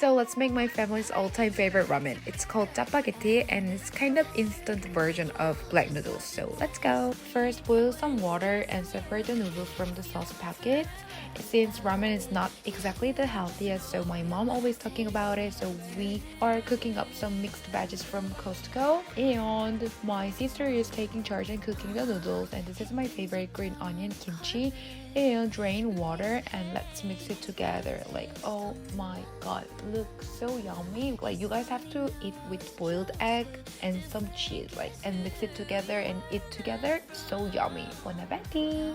So let's make my family's all-time favorite ramen. It's called 짜파게티 and it's kind of instant version of black noodles. So let's go. First, boil some water and separate the noodles from the sauce packets. Since ramen is not exactly the healthiest, so my mom always talking about it. So we are cooking up some mixed veggies from Costco, and my sister is taking charge and cooking the noodles. And this is my favorite, green onion kimchi. And drain water and let's mix it together. Like, oh my god, looks so yummy. Like, you guys have to eat with boiled egg and some cheese, like, and mix it together and eat together. So yummy. Bon appetit.